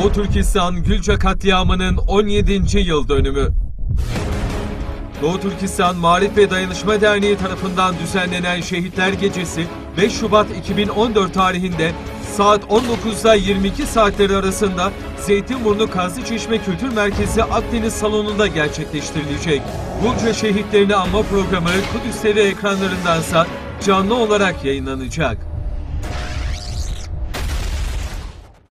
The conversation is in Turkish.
Doğu Türkistan Gülce katliamının 17. yıl dönümü. Doğu Türkistan Marif ve Dayanışma Derneği tarafından düzenlenen Şehitler Gecesi 5 Şubat 2014 tarihinde saat 19'da 22 saatleri arasında Zeytinburnu Kazlıçeşme Kültür Merkezi Akdeniz Salonu'nda gerçekleştirilecek. Gülce şehitlerini anma programı Kudüs TV ekranlarındansa canlı olarak yayınlanacak.